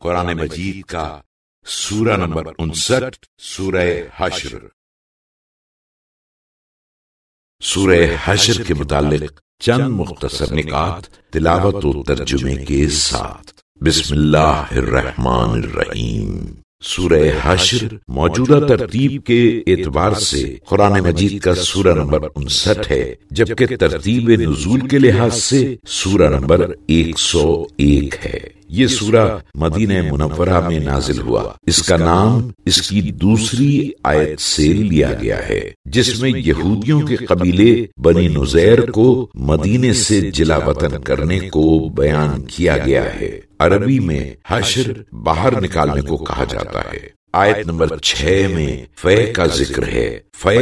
قرآن مجید کا سورہ نمبر 59 سورہ حشر۔ سورہ حشر کے متعلق چند مختصر نکات تلاوت و ترجمے کے ساتھ۔ بسم اللہ الرحمن الرحیم۔ سورہ حشر موجودہ ترتیب کے اعتبار سے قرآن مجید کا سورہ نمبر 59 ہے، جبکہ ترتیب نزول کے لحاظ سے سورہ نمبر 101 ہے۔ یہ سورہ مدینہ منورہ میں نازل ہوا۔ اس کا نام اس کی دوسری آیت سے لیا گیا ہے، جس میں یہودیوں کے قبیلے بنی نذیر کو مدینے سے جلا وطن کرنے کو بیان کیا گیا ہے۔ عربی میں حشر باہر نکالنے کو کہا جاتا ہے۔ آیت نمبر 6 میں فے کا ذکر ہے۔ فے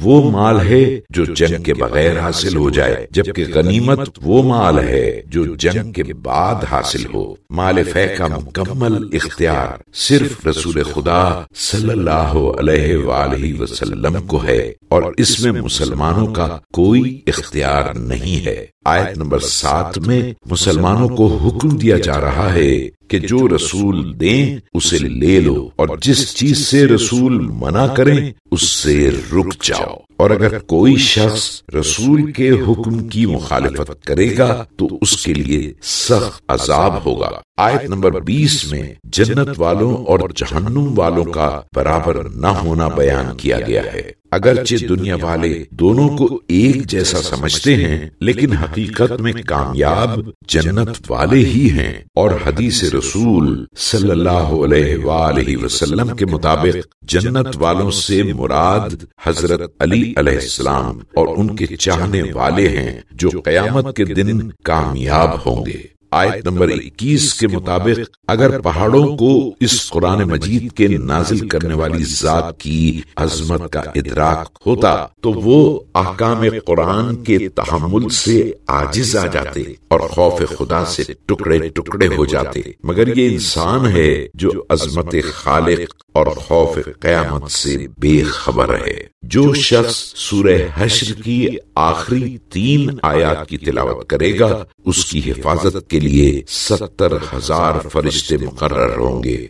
وہ مال ہے جو جنگ کے بغیر حاصل ہو جائے، جبکہ غنیمت وہ مال ہے جو جنگ کے بعد حاصل ہو۔ مال فے کا مکمل اختیار صرف رسول خدا صلی اللہ علیہ وآلہ وسلم کو ہے، اور اس میں مسلمانوں کا کوئی اختیار نہیں ہے۔ آیت نمبر 7 میں مسلمانوں کو حکم دیا جا رہا ہے کہ جو رسول دیں اسے لے لو، اور جس چیز سے رسول منع کریں اس سے رک جاؤ، اور اگر کوئی شخص رسول کے حکم کی مخالفت کرے گا تو اس کے لیے سخت عذاب ہوگا۔ آیت نمبر 20 میں جنت والوں اور جہنم والوں کا برابر نہ ہونا بیان کیا گیا ہے۔ اگرچہ دنیا والے دونوں کو ایک جیسا سمجھتے ہیں، لیکن حقیقت میں کامیاب جنت والے ہی ہیں، اور حدیث رسول صلی اللہ علیہ وآلہ وسلم کے مطابق جنت والوں سے مراد حضرت علی علیہ السلام اور ان کے چاہنے والے ہیں، جو قیامت کے دن کامیاب ہوں گے۔ آیت نمبر 21 کے مطابق اگر پہاڑوں کو اس قرآن مجید کے نازل کرنے والی ذات کی عظمت کا ادراک ہوتا تو وہ احکام قرآن کے تحمل سے عاجز آ جاتے اور خوف خدا سے ٹکڑے ٹکڑے ہو جاتے، مگر یہ انسان ہے جو عظمت خالق اور خوف قیامت سے بے خبر ہے۔ جو شخص سورہ حشر کی آخری 3 آیات کی تلاوت کرے گا اس کی حفاظت کے لیے 70,000 فرشتے مقرر ہوں گے۔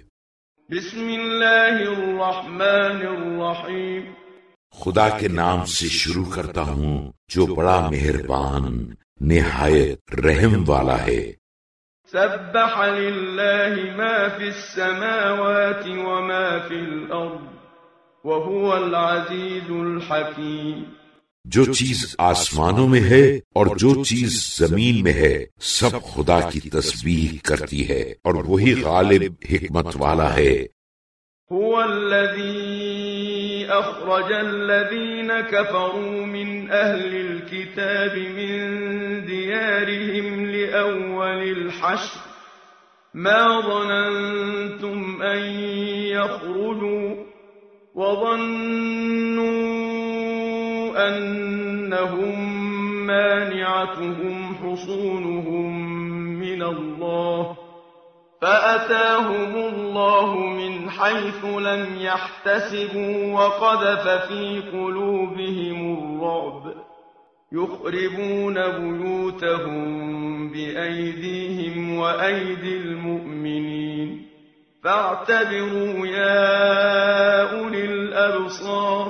بسم اللہ الرحمن الرحیم۔ خدا کے نام سے شروع کرتا ہوں جو بڑا مہربان نہایت رحم والا ہے۔ سبح للہ ما فی السماوات وما فی الارض وهو العزیز الحکیم۔ جو چیز آسمانوں میں ہے اور جو چیز زمین میں ہے سب خدا کی تسبیح کرتی ہے، اور وہی غالب حکمت والا ہے۔ هو الذي أخرج الذين كفروا من أهل الكتاب من ديارهم لأول الحشر ما ظننتم أن يخرجوا وظنوا أنهم مانعتهم حصونهم من الله فأتاهم الله من حيث لم يحتسبوا وقذف في قلوبهم الرعب يخربون بيوتهم بأيديهم وأيدي المؤمنين فاعتبروا يا أولي الأبصار۔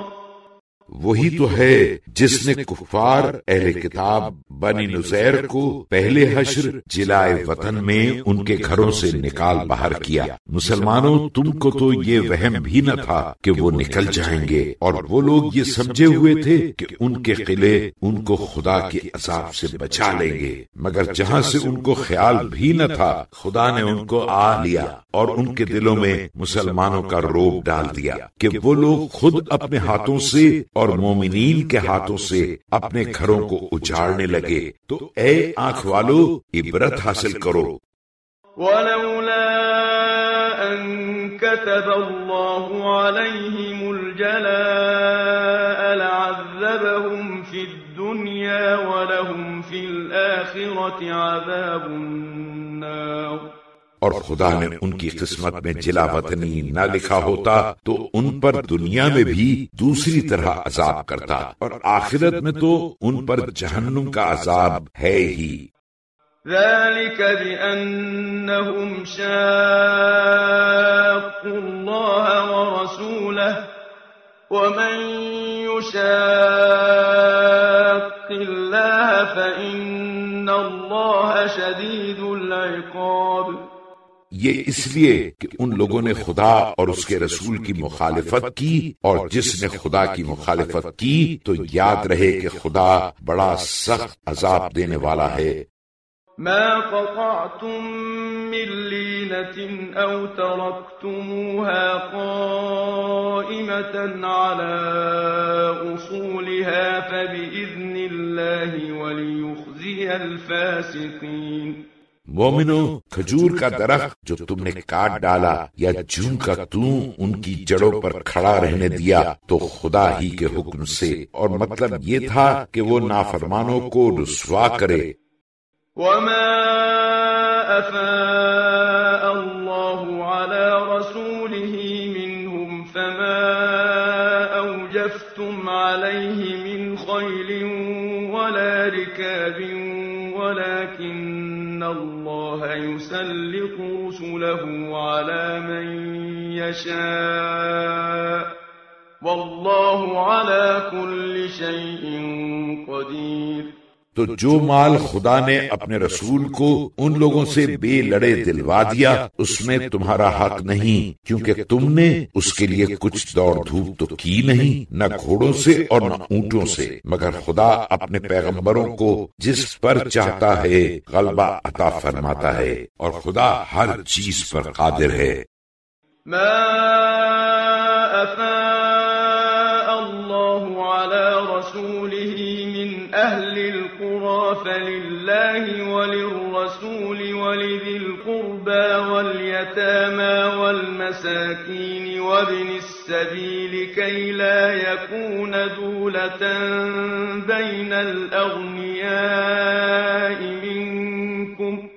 وہی تو ہے جس نے کفار اہل کتاب بنی نذیر کو پہلے حشر جلائے وطن میں ان کے گھروں سے نکال باہر کیا۔ مسلمانوں تم کو تو یہ وہم بھی نہ تھا کہ وہ نکل جائیں گے، اور وہ لوگ یہ سمجھے ہوئے تھے کہ ان کے قلعے ان کو خدا کے عذاب سے بچا لیں گے، مگر جہاں سے ان کو خیال بھی نہ تھا خدا نے ان کو آ لیا اور ان کے دلوں میں مسلمانوں کا رعب ڈال دیا کہ وہ لوگ خود اپنے ہاتھوں سے اور مومنین کے ہاتھوں سے اپنے گھروں کو اجاڑنے لگے۔ تو اے آنکھ والو عبرت حاصل کرو۔ وَلَوْلَا أَن كَتَبَ اللَّهُ عَلَيْهِمُ الْجَلَاءَ لَعَذَّبَهُمْ فِي الدُّنْيَا وَلَهُمْ فِي الْآخِرَةِ عَذَابُ النَّارِ۔ اور خدا نے ان کی قسمت میں جلا وطنی نہ لکھا ہوتا تو ان پر دنیا میں بھی دوسری طرح عذاب کرتا، اور آخرت میں تو ان پر جہنم کا عذاب ہے ہی۔ ذلك بأنهم شاقوا الله ورسوله ومن يشاق الله فإن الله شديد العقاب. یہ اس لیے کہ ان لوگوں نے خدا اور اس کے رسول کی مخالفت کی، اور جس نے خدا کی مخالفت کی تو یاد رہے کہ خدا بڑا سخت عذاب دینے والا ہے. ما قطعتم من لينة أو تركتموها قائمة على أصولها فبإذن الله وليخزي الفاسقين. مومنو، کھجور کا درخت جو تم نے کاٹ ڈالا یا جوں کا توں ان کی جڑوں پر کھڑا رہنے دیا تو خدا ہی کے حکم سے، اور مطلب یہ تھا کہ وہ نافرمانوں کو رسوا کرے. وما أفاء الله على رسوله منهم فما أوجفتم عليه من خيل ولا ركاب ولكن الله يسلط رسله على من يشاء والله على كل شيء قدير. تو جو مال خدا نے اپنے رسول کو ان لوگوں سے بے لڑے دلوا دیا اس میں تمہارا حق نہیں، کیونکہ تم نے اس کے لیے کچھ دوڑ دھوپ تو کی نہیں، نہ گھوڑوں سے اور نہ اونٹوں سے، مگر خدا اپنے پیغمبروں کو جس پر چاہتا ہے غلبہ عطا فرماتا ہے، اور خدا ہر چیز پر قادر ہے. ما أفاء الله على رسوله من أهل القرى فلله وللرسول ولذي القربى واليتامى والمساكين وابن السبيل كي لا يكون دولة بين الأغنياء منكم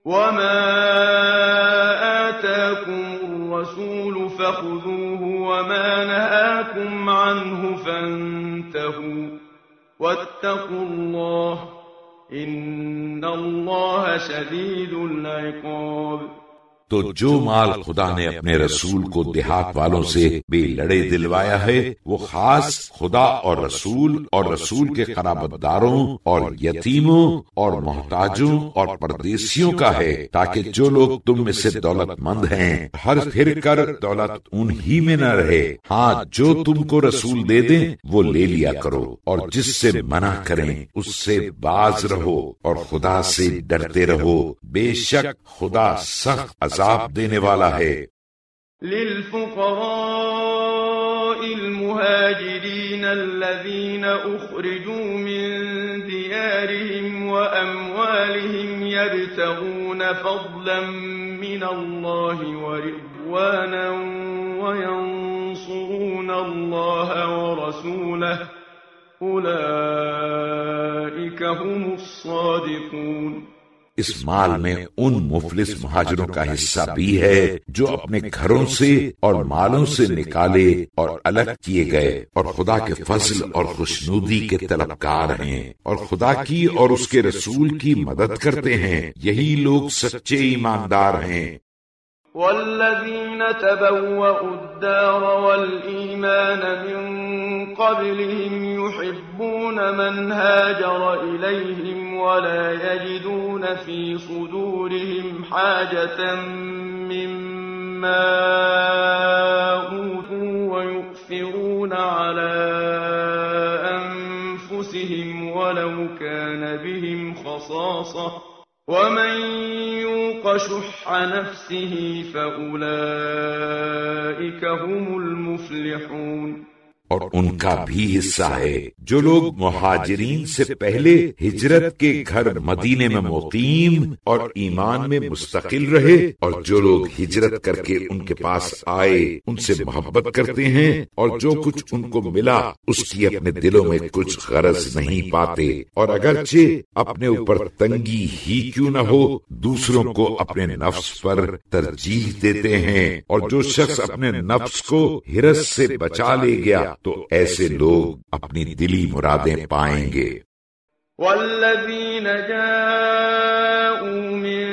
وما آتاكم الرسول فخذوه وما نهاكم عنه فانتهوا واتقوا الله ان اللہ شدید العقاب. تو جو مال خدا نے اپنے رسول کو دیہات والوں سے بے لڑے دلوایا ہے وہ خاص خدا اور رسول کے قرابت داروں اور یتیموں اور محتاجوں اور پردیسیوں کا ہے، تاکہ جو لوگ تم میں سے دولت مند ہیں ہر پھر کر دولت انہی میں نہ رہے. ہاں، جو تم کو رسول دے دیں وہ لے لیا کرو، اور جس سے منع کریں اس سے باز رہو، اور خدا سے ڈرتے رہو، بے شک خدا سخت عذاب دینے والا ہے. للفقراء المهاجرين الذين أخرجوا من ديارهم وأموالهم يبتغون فضلا من الله ورضوانا وينصرون الله ورسوله أولئك هم الصادقون. اس مال میں ان مفلس مہاجروں کا حصہ بھی ہے جو اپنے گھروں سے اور مالوں سے نکالے اور الگ کیے گئے اور خدا کے فضل اور خوشنودی کے طلبکار ہیں اور خدا کی اور اس کے رسول کی مدد کرتے ہیں، یہی لوگ سچے ایماندار ہیں. والذين تبوأوا الدار والإيمان من قبلهم يحبون من هاجر إليهم ولا يجدون في صدورهم حاجة مما أوتوا ويؤثرون على أنفسهم ولو كان بهم خصاصة ومن يوق شح نفسه فأولئك هم المفلحون. اور ان کا بھی حصہ ہے جو لوگ مہاجرین سے پہلے ہجرت کے گھر مدینے میں مقیم اور ایمان میں مستقل رہے، اور جو لوگ ہجرت کر کے ان کے پاس آئے ان سے محبت کرتے ہیں، اور جو کچھ ان کو ملا اس کی اپنے دلوں میں کچھ غرض نہیں پاتے، اور اگرچہ اپنے اوپر تنگی ہی کیوں نہ ہو دوسروں کو اپنے نفس پر ترجیح دیتے ہیں، اور جو شخص اپنے نفس کو ہرس سے بچا لے گیا تو ایسے لوگ اپنی دلی مرادیں پائیں گے. والذين جاءوا من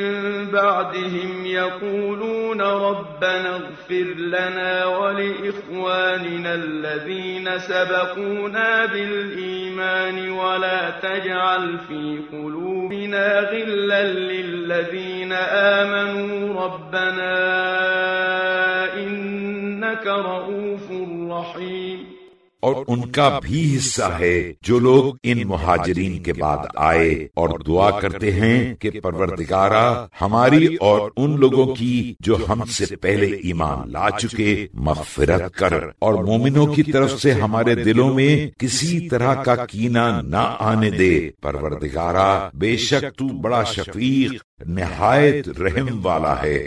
بعدهم يقولون ربنا اغفر لنا ولإخواننا الذين سبقونا بالإيمان ولا تجعل في قلوبنا غلا للذين آمنوا ربنا إنك رؤوف رحيم. اور ان کا بھی حصہ ہے جو لوگ ان مہاجرین کے بعد آئے اور دعا کرتے ہیں کہ پروردگارا ہماری اور ان لوگوں کی جو ہم سے پہلے ایمان لا چکے مغفرت کر، اور مومنوں کی طرف سے ہمارے دلوں میں کسی طرح کا کینہ نہ آنے دے. پروردگارا بے شک تو بڑا شفیق نہایت رحم والا ہے.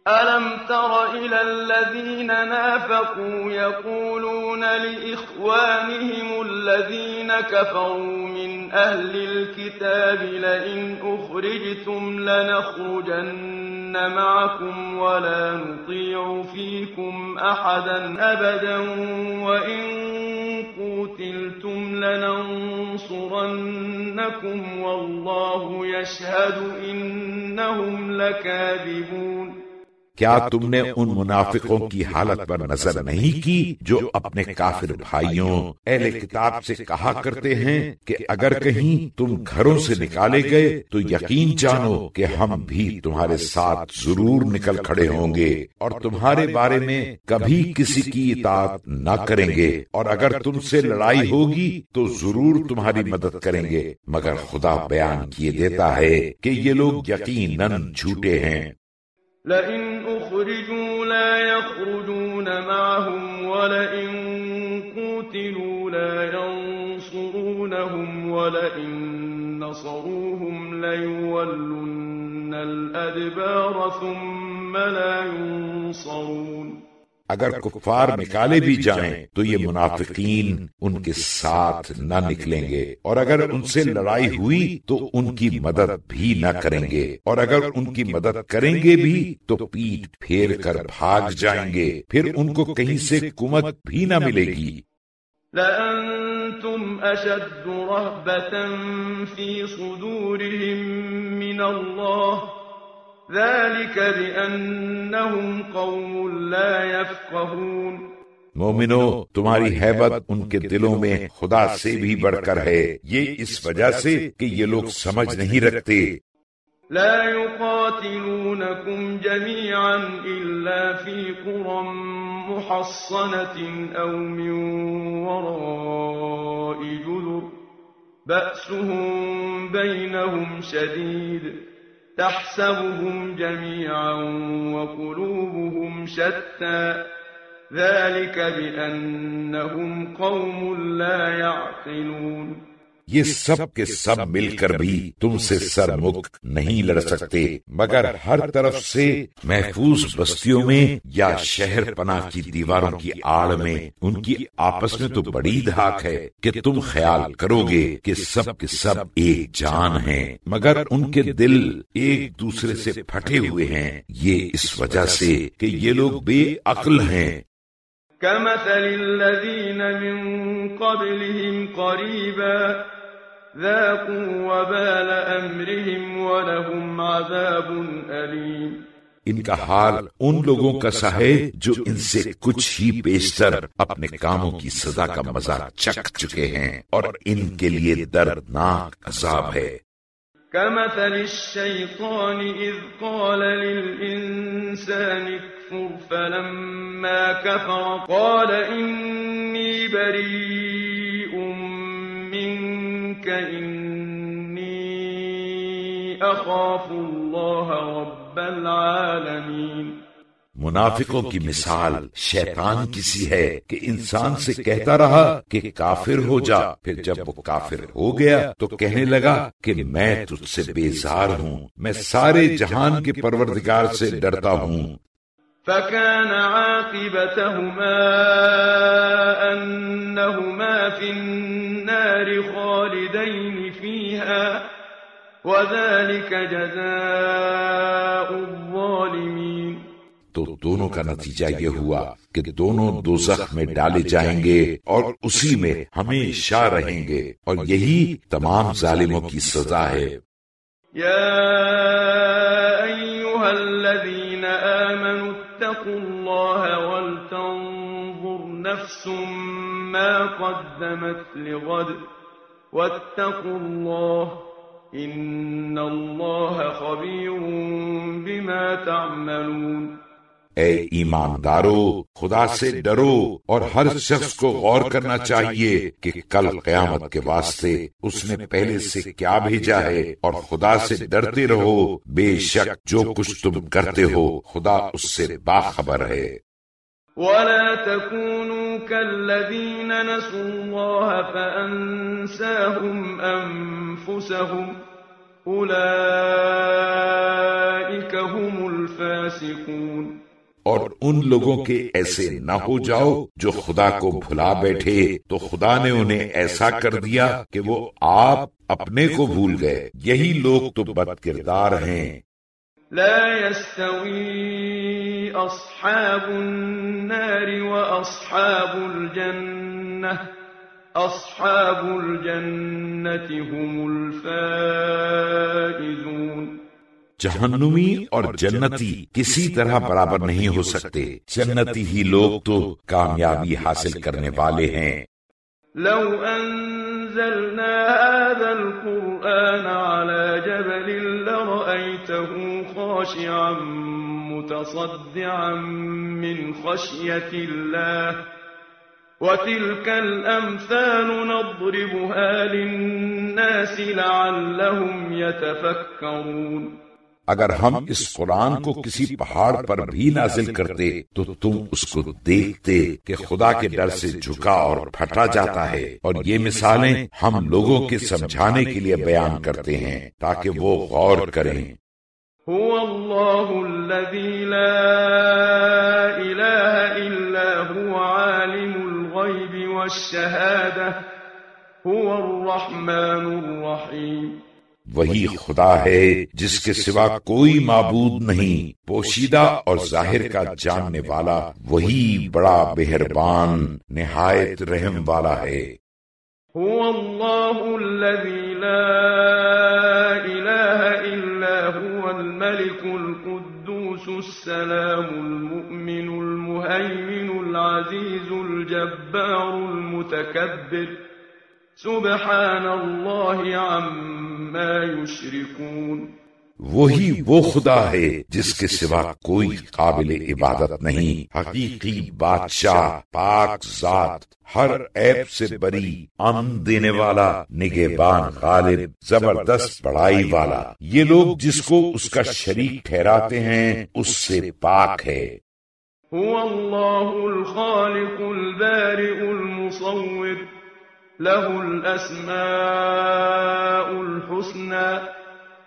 أَلَمْ تَرَ إِلَى الَّذِينَ نَافَقُوا يَقُولُونَ لِإِخْوَانِهِمُ الَّذِينَ كَفَرُوا مِنْ أَهْلِ الْكِتَابِ لَئِنْ أُخْرِجْتُمْ لَنَخْرُجَنَّ مَعَكُمْ وَلَا نُطِيعُ فِيكُمْ أَحَدًا أَبَدًا وَإِنْ قُوتِلْتُمْ لَنَنْصُرَنَّكُمْ وَاللَّهُ يَشْهَدُ إِنَّهُمْ لَكَاذِبُونَ. کیا تم نے ان منافقوں کی حالت پر نظر نہیں کی جو اپنے کافر بھائیوں اہل کتاب سے کہا کرتے ہیں کہ اگر کہیں تم گھروں سے نکالے گئے تو یقین جانو کہ ہم بھی تمہارے ساتھ ضرور نکل کھڑے ہوں گے اور تمہارے بارے میں کبھی کسی کی اطاعت نہ کریں گے، اور اگر تم سے لڑائی ہوگی تو ضرور تمہاری مدد کریں گے، مگر خدا بیان کیے دیتا ہے کہ یہ لوگ یقیناً جھوٹے ہیں. لئن أخرجوا لا يخرجون معهم ولئن قوتلوا لا ينصرونهم ولئن نصروهم ليولن الأدبار ثم لا ينصرون. اگر کفار نکالے بھی جائیں تو یہ منافقین ان کے ساتھ نہ نکلیں گے، اور اگر ان سے لڑائی ہوئی تو ان کی مدد بھی نہ کریں گے، اور اگر ان کی مدد کریں گے بھی تو پیٹ پھیر کر بھاگ جائیں گے، پھر ان کو کہیں سے قوت بھی نہ ملے گی. لأنتم أشد رهبة في صدورهم من الله ذلك بأنهم قوم لا يفقهون. مومنو تمہاری ہیبت ان کے دلوں میں خدا سے بھی بڑھ کر ہے، یہ اس وجہ سے کہ یہ لوگ سمجھ نہیں رکھتے. لا يقاتلونكم جميعا إلا في قرى محصنة أو من وراء جدر بأسهم بينهم شديد تحسبهم جميعا وقلوبهم شتى ذلك بأنهم قوم لا يعقلون. یہ سب کے سب مل کر بھی تم سے سر مک نہیں لڑ سکتے، مگر ہر طرف سے محفوظ بستیوں میں یا شہر پناہ کی دیواروں کی آڑ میں ان کی آپس میں تو بڑی دھاک ہے کہ تم خیال کرو گے کہ سب کے سب ایک جان ہیں، مگر ان کے دل ایک دوسرے سے پھٹے ہوئے ہیں، یہ اس وجہ سے کہ یہ لوگ بے عقل ہیں. كمثل الذين من قبلهم قريبا ذاقوا وبال أمرهم ولهم عذاب أليم. ان کا حال ان لوگوں کا سا ہے جو ان سے کچھ ہی بیشتر اپنے کاموں کی سزا کا مزہ چکھ چکے ہیں، اور ان کے لیے دردناک عذاب ہے. كمثل الشيطان إذ قال للإنسان اكفر فلما كفر قال إني بريء منك إني أخاف الله رب العالمين. منافقوں کی مثال شیطان کی سی ہے کہ انسان سے کہتا رہا کہ کافر ہو جا، پھر جب وہ کافر ہو گیا تو کہنے لگا کہ میں تجھ سے بیزار ہوں، میں سارے جہان کے پروردگار سے ڈرتا ہوں. فكان عاقبتهما أنهما في النار خالدين فيها وذلك جزاء الظالمين. تو دونوں کا نتیجہ یہ ہوا کہ دونوں دوزخ میں ڈالے جائیں گے اور اسی میں ہمیشہ رہیں گے، اور یہی تمام ظالموں کی سزا ہے۔ یا ایھا الذین آمنوا اتقوا اللہ ولتنظر نفس ما قدمت لغد واتقوا اللہ ان اللہ خبیر بما تعملون۔ اے ایماندارو، خدا سے ڈرو اور ہر شخص کو غور کرنا چاہیے کہ کل قیامت کے واسطے اس نے پہلے سے کیا بھیجا ہے، اور خدا سے ڈرتے رہو، بے شک جو کچھ تم کرتے ہو خدا اس سے باخبر ہے۔ ولا تكونوا كالذين نسوا الله فأنساهم أنفسهم أولئك هم الفاسقون۔ اور ان لوگوں کے ایسے نہ ہو جاؤ جو خدا کو بھلا بیٹھے تو خدا نے انہیں ایسا کر دیا کہ وہ آپ اپنے کو بھول گئے، یہی لوگ تو بد کردار ہیں۔ لا يستوي أصحاب النار وأصحاب الجنة أصحاب الجنة هم الفائزون۔ جہنمی اور جنتی کسی طرح برابر نہیں ہو سکتے، جنتی ہی لوگ تو کامیابی حاصل کرنے والے ہیں۔ لو أنزلنا هذا القرآن على جبل لرأيته خاشعا متصدعا من خشية الله وتلك الأمثال نضربها للناس لعلهم يتفكرون۔ اگر ہم اس قرآن کو کسی پہاڑ پر بھی نازل کرتے تو تم اس کو دیکھتے کہ خدا کے ڈر سے جھکا اور پھٹا جاتا ہے، اور یہ مثالیں ہم لوگوں کے سمجھانے کے لیے بیان کرتے ہیں تاکہ وہ غور کریں۔ هو اللہ الذی لا الہ الا هو عالم الغیب والشہادہ هو الرحمن الرحیم۔ وہی خدا ہے جس کے سوا کوئی معبود نہیں، پوشیدہ اور ظاہر کا جاننے والا، وہی بڑا مہربان نہایت رحم والا ہے۔ هو اللہ الذی لا الہ الا هو الملک القدوس السلام المؤمن المہیمن العزیز الجبار المتکبر سبحان اللہ عما یشرکون۔ وہی وہ خدا ہے جس کے سوا کوئی قابل عبادت نہیں، حقیقی بادشاہ، پاک ذات، ہر عیب سے بری، امن دینے والا، نگہبان، غالب، زبردست بڑائی والا۔ یہ لوگ جس کو اس کا شریک ٹھہراتے ہیں اس سے پاک ہے۔ هو اللہ الخالق البارئ المصور له الأسماء الحسنى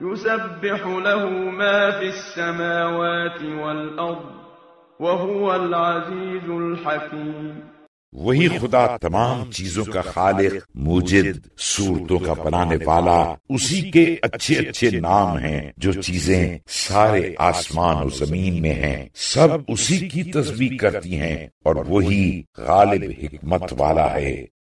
يسبح له ما في السماوات والأرض وهو العزيز الحكيم۔ وہی خدا تمام چیزوں کا خالق، موجد، صورتوں کا بنانے والا، اسی کے اچھے اچھے نام ہیں۔ جو چیزیں سارے آسمان و زمین میں ہیں سب اسی کی تسبیح کرتی ہیں، اور وہی غالب حکمت والا ہے۔